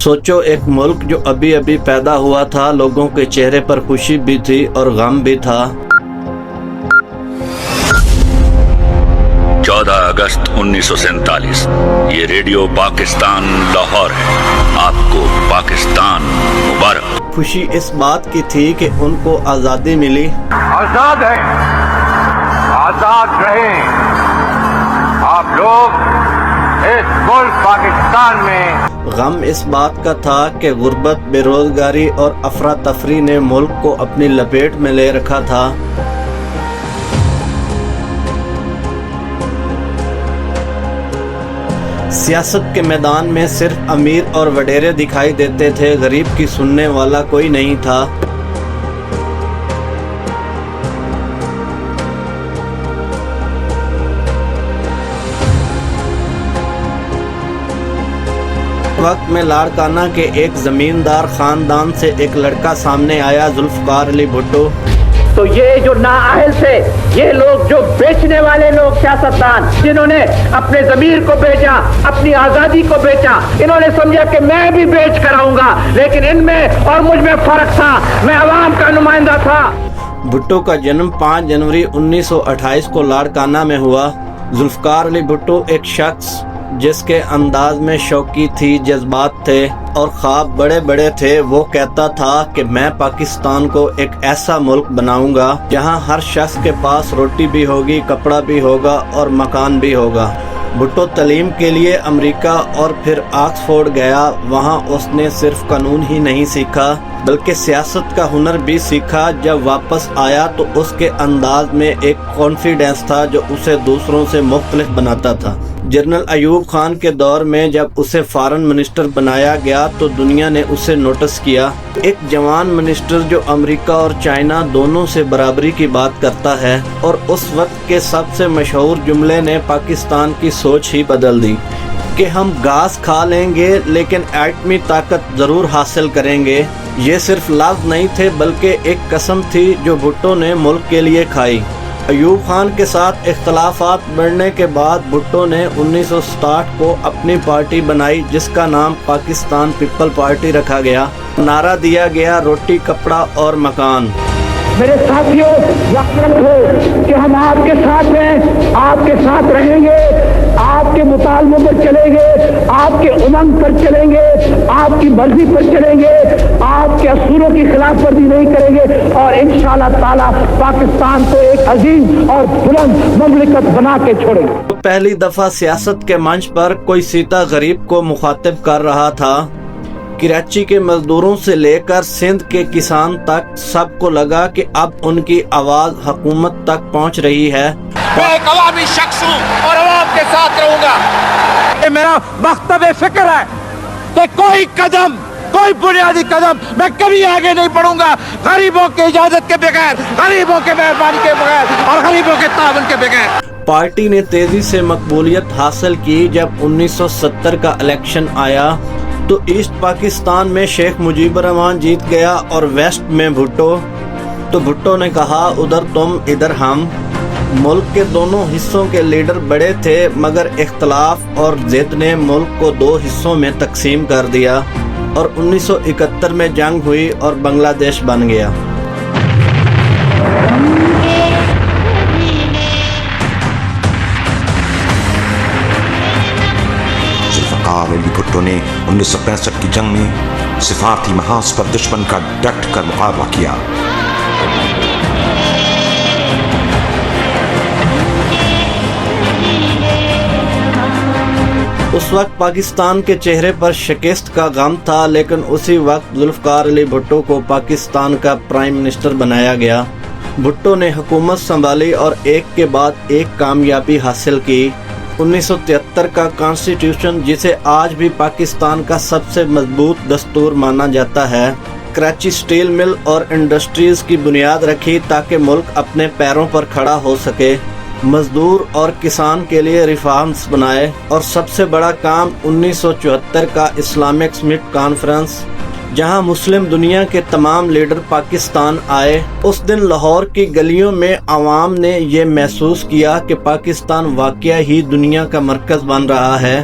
سوچو ایک ملک جو ابھی ابھی پیدا ہوا تھا، لوگوں کے چہرے پر خوشی بھی تھی اور غم بھی تھا۔ 14 اگست 1947 یہ ریڈیو پاکستان لاہور ہے۔ آپ کو پاکستان مبارک۔ خوشی اس بات کی تھی کہ ان کو آزادی ملی، آزاد ہیں، آزاد رہیں آپ لوگ اس ملک پاکستان میں۔ غم اس بات کا تھا کہ غربت، بے روزگاری اور افراتفری نے ملک کو اپنی لپیٹ میں لے رکھا تھا۔ سیاست کے میدان میں صرف امیر اور وڈیرے دکھائی دیتے تھے، غریب کی سننے والا کوئی نہیں تھا۔ وقت میں لاڑکانہ کے ایک زمیندار خاندان سے ایک لڑکا سامنے آیا، ذوالفقار علی بھٹو۔ تو یہ جو نااہل تھے، یہ لوگ جو بیچنے والے لوگ، سیاستدان جنہوں نے اپنے ضمیر کو بیچا، اپنی آزادی کو بیچا، انہوں نے سمجھا کہ میں بھی بیچ کر آؤں گا، لیکن ان میں اور مجھ میں فرق تھا، میں عوام کا نمائندہ تھا۔ بھٹو کا جنم 5 جنوری 1928 کو لاڑکانہ میں ہوا۔ ذوالفقار علی بھٹو ایک شخص جس کے انداز میں شوقی تھی، جذبات تھے اور خواب بڑے بڑے تھے۔ وہ کہتا تھا کہ میں پاکستان کو ایک ایسا ملک بناؤں گا جہاں ہر شخص کے پاس روٹی بھی ہوگی، کپڑا بھی ہوگا اور مکان بھی ہوگا۔ بھٹو تعلیم کے لیے امریکہ اور پھر آکسفورڈ گیا۔ وہاں اس نے صرف قانون ہی نہیں سیکھا بلکہ سیاست کا ہنر بھی سیکھا۔ جب واپس آیا تو اس کے انداز میں ایک کانفیڈنس تھا جو اسے دوسروں سے مختلف بناتا تھا۔ جنرل ایوب خان کے دور میں جب اسے فارن منسٹر بنایا گیا تو دنیا نے اسے نوٹس کیا۔ ایک جوان منسٹر جو امریکہ اور چائنا دونوں سے برابری کی بات کرتا ہے، اور اس وقت کے سب سے مشہور جملے نے پاکستان کی سوچ ہی بدل دی کہ ہم گھاس کھا لیں گے لیکن ایٹمی طاقت ضرور حاصل کریں گے۔ یہ صرف لفظ نہیں تھے بلکہ ایک قسم تھی جو بھٹو نے ملک کے لیے کھائی۔ ایوب خان کے ساتھ اختلافات بڑھنے کے بعد بھٹو نے 1967 کو اپنی پارٹی بنائی جس کا نام پاکستان پیپل پارٹی رکھا گیا۔ نعرہ دیا گیا روٹی، کپڑا اور مکان۔ میرے ساتھیوں، یاد رکھو کہ ہم آپ کے ساتھ ہیں، آپ کے ساتھ رہیں گے، آپ کے مطالبوں پر چلیں گے، آپ کے امنگ پر چلیں گے، آپ کی مرضی پر چلیں گے، آپ کے اصولوں کی خلاف ورزی نہیں کریں گے، اور انشاءاللہ تعالی پاکستان کو ایک عظیم اور بلند مملکت بنا کے چھوڑیں گے۔ پہلی دفعہ سیاست کے منچ پر کوئی سیتا غریب کو مخاطب کر رہا تھا۔ کراچی کے مزدوروں سے لے کر سندھ کے کسان تک سب کو لگا کہ اب ان کی آواز حکومت تک پہنچ رہی ہے۔ میں ایک عوامی شخص ہوں اور عوام کے ساتھ رہوں گا۔ یہ میرا مکتب فکر ہے کہ کوئی قدم، کوئی بنیادی قدم میں کبھی آگے نہیں بڑھوں گا غریبوں کی اجازت کے بغیر، غریبوں کے مہربانی کے بغیر اور غریبوں کے تعاون کے بغیر۔ پارٹی نے تیزی سے مقبولیت حاصل کی۔ جب 1970 کا الیکشن آیا تو ایسٹ پاکستان میں شیخ مجیب الرحمان جیت گیا اور ویسٹ میں بھٹو۔ تو بھٹو نے کہا ادھر تم ادھر ہم۔ ملک کے دونوں حصوں کے لیڈر بڑے تھے مگر اختلاف اور ضد نے ملک کو 2 حصوں میں تقسیم کر دیا اور 1971 میں جنگ ہوئی اور بنگلہ دیش بن گیا۔ ذوالفقار علی بھٹو نے 1965 کی جنگ میں سفارتی محاذ پر دشمن کا ڈٹ کر مقابلہ کیا۔ اس وقت پاکستان کے چہرے پر شکست کا غم تھا، لیکن اسی وقت ذوالفقار علی بھٹو کو پاکستان کا پرائم منسٹر بنایا گیا۔ بھٹو نے حکومت سنبھالی اور ایک کے بعد ایک کامیابی حاصل کی۔ 1973 کا کانسٹیٹیوشن، جسے آج بھی پاکستان کا سب سے مضبوط دستور مانا جاتا ہے، کراچی سٹیل مل اور انڈسٹریز کی بنیاد رکھی تاکہ ملک اپنے پیروں پر کھڑا ہو سکے۔ مزدور اور کسان کے لیے ریفارمز بنائے، اور سب سے بڑا کام 1974 کا اسلامک سمٹ کانفرنس، جہاں مسلم دنیا کے تمام لیڈر پاکستان آئے۔ اس دن لاہور کی گلیوں میں عوام نے یہ محسوس کیا کہ پاکستان واقعہ ہی دنیا کا مرکز بن رہا ہے۔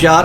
4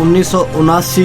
1979